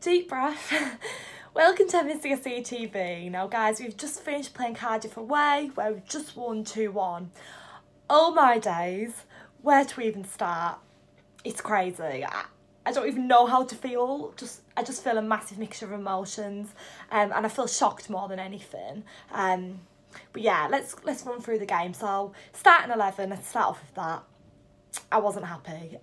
Deep breath. Welcome to MCSE TV. Now guys, we've just finished playing Cardiff away, where we've just won 2-1. Oh my days, where to even start? It's crazy. I don't even know how to feel. I just feel a massive mixture of emotions, and I feel shocked more than anything. But yeah, let's run through the game. So starting 11, let's start off with that. I wasn't happy.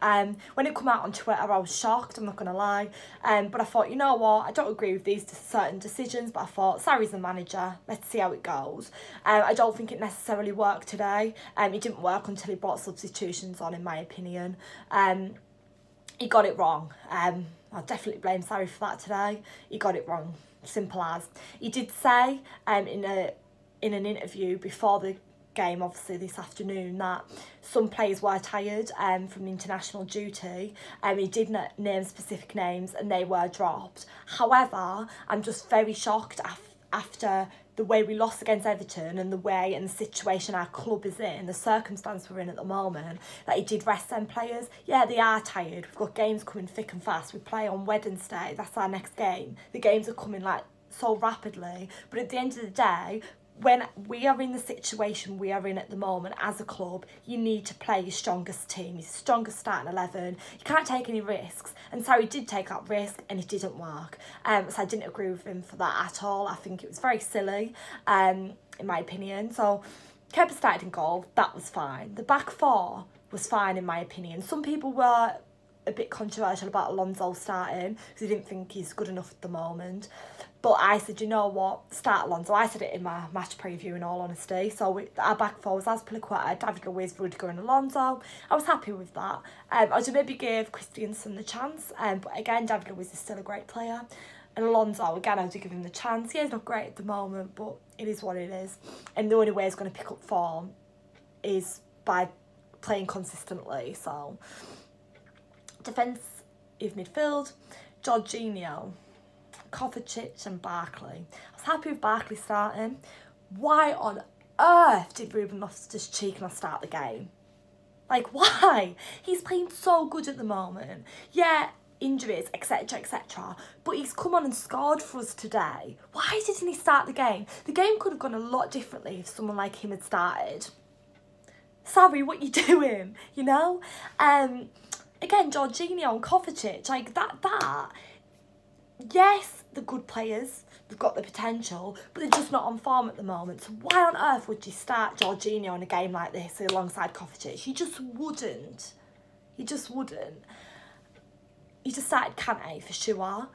When it came out on Twitter, I was shocked, I'm not going to lie. But I thought, you know what, I don't agree with these certain decisions, but I thought, Sarri's the manager, let's see how it goes. I don't think it necessarily worked today. It didn't work until he brought substitutions on, in my opinion. He got it wrong. I'll definitely blame Sarri for that today. He got it wrong, simple as. He did say in an interview before the game, obviously this afternoon, that some players were tired from international duty. He did name specific names and they were dropped. However, I'm just very shocked after the way we lost against Everton and the way and the situation our club is in, the circumstance we're in at the moment, that he did rest them players. Yeah, they are tired. We've got games coming thick and fast. We play on Wednesday. That's our next game. The games are coming like so rapidly. But at the end of the day, when we are in the situation we are in at the moment as a club, you need to play your strongest team, your strongest starting 11. You can't take any risks. And Sarri did take that risk and it didn't work. So I didn't agree with him for that at all. I think it was very silly, in my opinion. So Kepa started in goal, that was fine. The back four was fine in my opinion. Some people were a bit controversial about Alonso starting because they didn't think he's good enough at the moment. But I said, you know what, start Alonso. I said it in my match preview, in all honesty. So our back four was Azpilicueta, David Luiz, Rudiger and Alonso. I was happy with that. I would maybe give Christiansen the chance. But again, David Luiz is still a great player. And Alonso, again, I would give him the chance. Yeah, he's not great at the moment, but it is what it is. And the only way he's going to pick up form is by playing consistently. So defensive midfield, Jorginho, Kovacic and Barkley. I was happy with Barkley starting. Why on earth did Ruben Loftus-Cheek not start the game? Like, why? He's playing so good at the moment. Yeah, injuries, etc, etc. But he's come on and scored for us today. Why didn't he start the game? The game could have gone a lot differently if someone like him had started. Sorry, what you doing? You know? Again, Jorginho and Kovacic, like that. Yes, they're good players, they've got the potential, but they're just not on form at the moment. So why on earth would you start Jorginho in a game like this alongside Kovacic? You just wouldn't. You just wouldn't. You just started Kante for sure.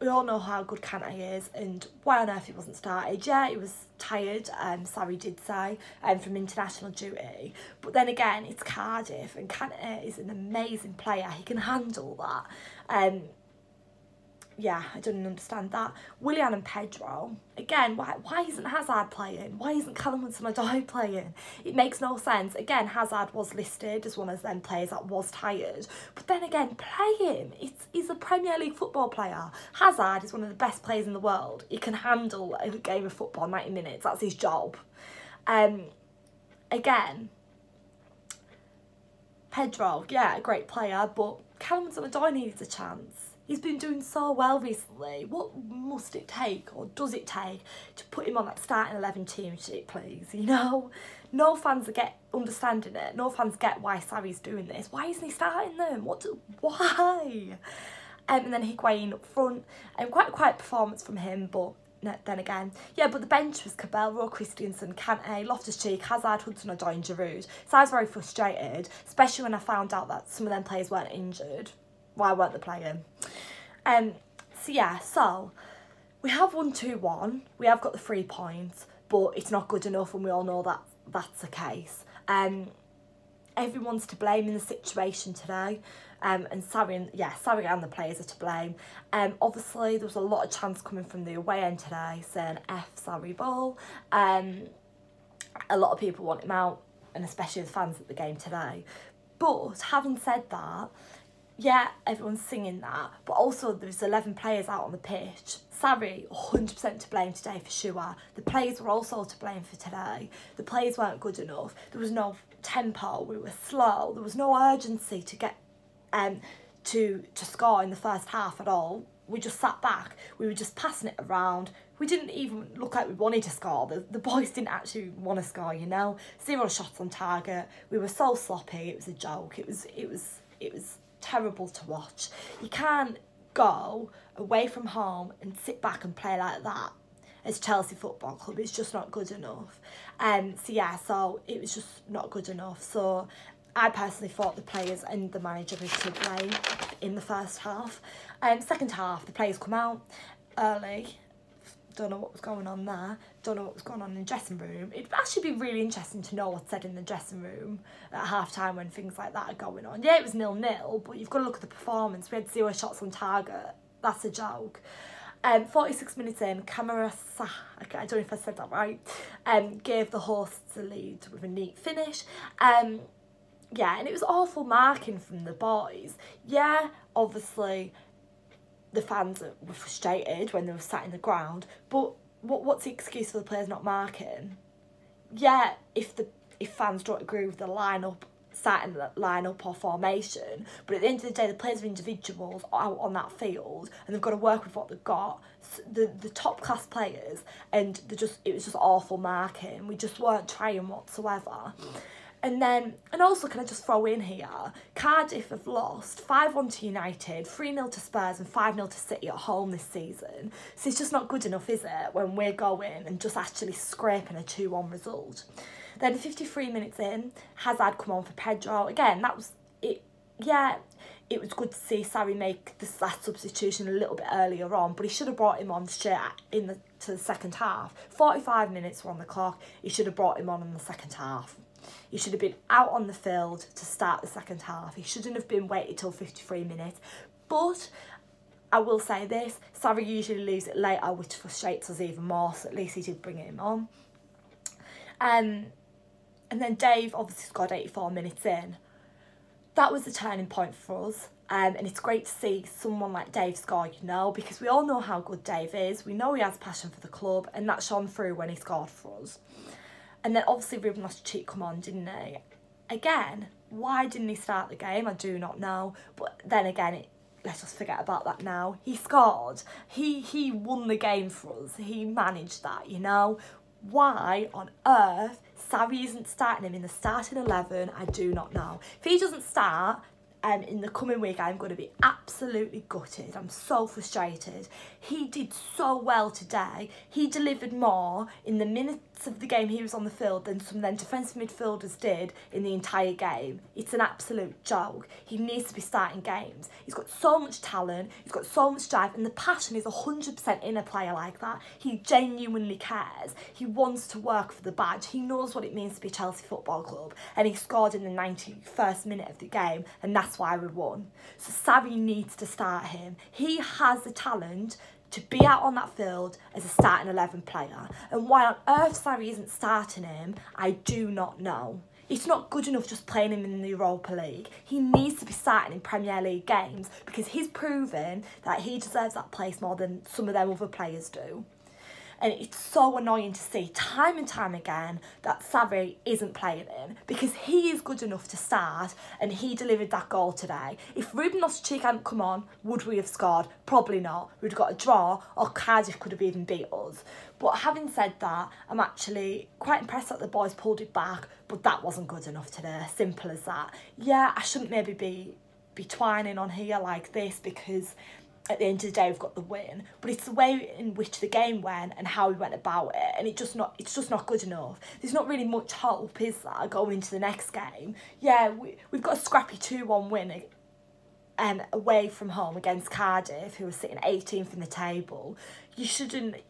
We all know how good Kante is, and why on earth he wasn't started. Yeah, he was tired, Sarri did say, from international duty. But then again, it's Cardiff, and Kante is an amazing player. He can handle that. Yeah, I don't understand that. Willian and Pedro, again, why isn't Hazard playing? Why isn't Callum Hudson-Odoi playing? It makes no sense. Again, Hazard was listed as one of them players that was tired. But then again, play him. He's a Premier League football player. Hazard is one of the best players in the world. He can handle a game of football 90 minutes. That's his job. Again, Pedro, yeah, a great player, but Callum Hudson-Odoi needs a chance. He's been doing so well recently. What must it take, or does it take, to put him on that starting 11 team sheet, please? You know, no fans get understanding it. No fans get why Sarri's doing this. Why isn't he starting them? Why? And then Higuain up front, and quite a quiet performance from him, but then again, yeah, but the bench was Cabello, Christiansen, Kante, Loftus-Cheek, Hazard, Hudson-Odoi and Giroud. So I was very frustrated, especially when I found out that some of them players weren't injured. Why weren't they playing? So yeah, so we have won 2-1. We have got the 3 points, but it's not good enough, and we all know that that's the case. Everyone's to blame in the situation today. And Sarri and the players are to blame. Obviously, there was a lot of chance coming from the away end today, saying F Sarri ball. A lot of people want him out, and especially the fans at the game today. But having said that, yeah, everyone's singing that, but also there's 11 players out on the pitch. Sarri, 100% to blame today for sure. The players were also to blame for today. The players weren't good enough. There was no tempo, we were slow. There was no urgency to get to score in the first half at all. we just sat back. We were just passing it around. We didn't even look like we wanted to score. The boys didn't actually want to score, you know. 0 shots on target. We were so sloppy. It was a joke. It was terrible to watch. You can't go away from home and sit back and play like that as Chelsea Football Club. It's just not good enough. So it was just not good enough. So I personally thought the players and the manager were to blame in the first half. Second half, the players come out early. Don't know what was going on there. Don't know what was going on in the dressing room. It'd actually be really interesting to know what's said in the dressing room at half-time when things like that are going on. Yeah, it was 0-0, but you've got to look at the performance. We had 0 shots on target. That's a joke. 46 minutes in, Camarasa, I don't know if I said that right, gave the hosts the lead with a neat finish. And it was awful marking from the boys. Yeah, obviously the fans were frustrated when they were sat in the ground, but what's the excuse for the players not marking? Yeah, if fans don't agree with the lineup, starting the lineup or formation, but at the end of the day, the players are individuals out on that field, and they've got to work with what they've got. The top class players, and it was just awful marking. We just weren't trying whatsoever. And also, can I just throw in here, Cardiff have lost 5-1 to United, 3-0 to Spurs and 5-0 to City at home this season. So it's just not good enough, is it, when we're going and just actually scraping a 2-1 result. Then 53 minutes in, Hazard come on for Pedro. Again, that was it. Yeah, it was good to see Sarri make this last substitution a little bit earlier on, but he should have brought him on straight to the second half. 45 minutes were on the clock. He should have brought him on in the second half. He should have been out on the field to start the second half. He shouldn't have been waited till 53 minutes. But I will say this, Sarri usually leaves it later, which frustrates us even more, so at least he did bring him on. And then Dave obviously scored 84 minutes in. That was a turning point for us. And it's great to see someone like Dave score, you know, because we all know how good Dave is. We know he has passion for the club, and that shone through when he scored for us. And then obviously Ruben Loftus-Cheek come on, didn't he? Again, why didn't he start the game? I do not know. But then again, let's just forget about that now. He scored. He won the game for us. He managed that, you know. Why on earth Sarri isn't starting him in the starting 11, I do not know. If he doesn't start, in the coming week, I'm going to be absolutely gutted. I'm so frustrated. He did so well today. He delivered more in the minutes of the game he was on the field than some of them defensive midfielders did in the entire game. It's an absolute joke. He needs to be starting games. He's got so much talent. He's got so much drive, and the passion is 100% in a player like that. He genuinely cares. He wants to work for the badge. He knows what it means to be Chelsea Football Club, and he scored in the 91st minute of the game, and that's why we won. So Sarri needs to start him. He has the talent to be out on that field as a starting 11 player. And why on earth Sarri isn't starting him, I do not know. It's not good enough just playing him in the Europa League. He needs to be starting in Premier League games because he's proven that he deserves that place more than some of them other players do. And it's so annoying to see time and time again that Sarri isn't playing him because he is good enough to start, and he delivered that goal today. If Ruben Loftus-Cheek hadn't come on, would we have scored? Probably not. We'd have got a draw, or Cardiff could have even beat us. But having said that, I'm actually quite impressed that the boys pulled it back, but that wasn't good enough today. Simple as that. Yeah, I shouldn't maybe be twining on here like this because at the end of the day we've got the win, but it's the way in which the game went and how we went about it, and it's just not good enough. There's not really much hope, is there, going into the next game? Yeah, we've got a scrappy 2-1 win away from home against Cardiff, who are sitting 18th in the table.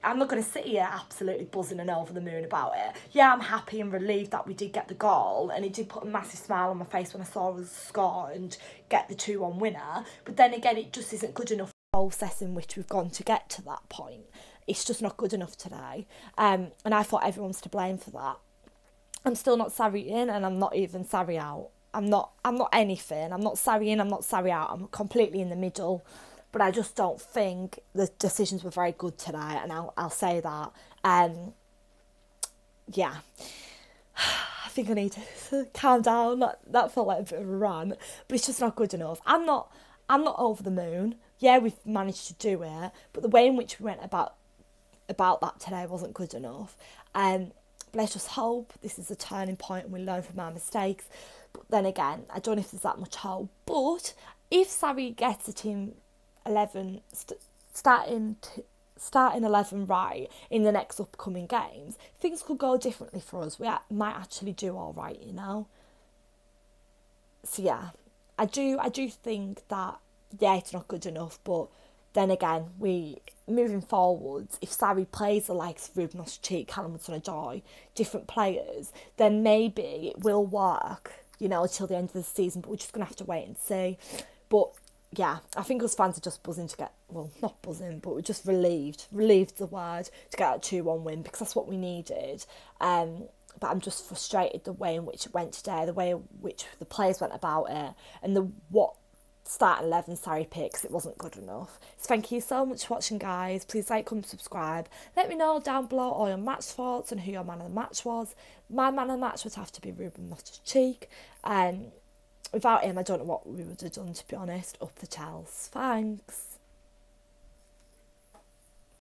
I'm not going to sit here absolutely buzzing and over the moon about it. Yeah, I'm happy and relieved that we did get the goal, and it did put a massive smile on my face when I saw us score and get the 2-1 winner, but then again, it just isn't good enough process in which we've gone to get to that point. It's just not good enough today, and I thought everyone's to blame for that. I'm still not Sarri in, and I'm not even Sarri out. I'm not anything. I'm not Sarri in, I'm not Sarri out. I'm completely in the middle, but I just don't think the decisions were very good today, and I'll say that. Yeah, I think I need to calm down. That felt like a bit of a rant, but it's just not good enough. I'm not over the moon. yeah, we've managed to do it, but the way in which we went about that today wasn't good enough. But let's just hope this is a turning point and we learn from our mistakes. But then again, I don't know if there's that much hope. But if Sarri gets a team 11 starting 11 right in the next upcoming games, things could go differently for us. We might actually do all right, you know. So yeah, I do think that, yeah, it's not good enough, but then again, moving forwards, if Sarri plays the likes of Ruben Loftus-Cheek, Callum Hudson-Odoi, different players, then maybe it will work, you know, until the end of the season, but we're just going to have to wait and see. But yeah, I think us fans are just buzzing to get, well, not buzzing, but we're just relieved the word, to get that 2-1 win, because that's what we needed. But I'm just frustrated the way in which it went today, the way in which the players went about it, and what starting 11 Sarri picks, it wasn't good enough. So thank you so much for watching, guys. Please like, comment, subscribe. Let me know down below all your match thoughts and who your man of the match was. My man of the match would have to be Ruben Loftus-Cheek. Without him, I don't know what we would have done, to be honest. Up the Chels. Thanks.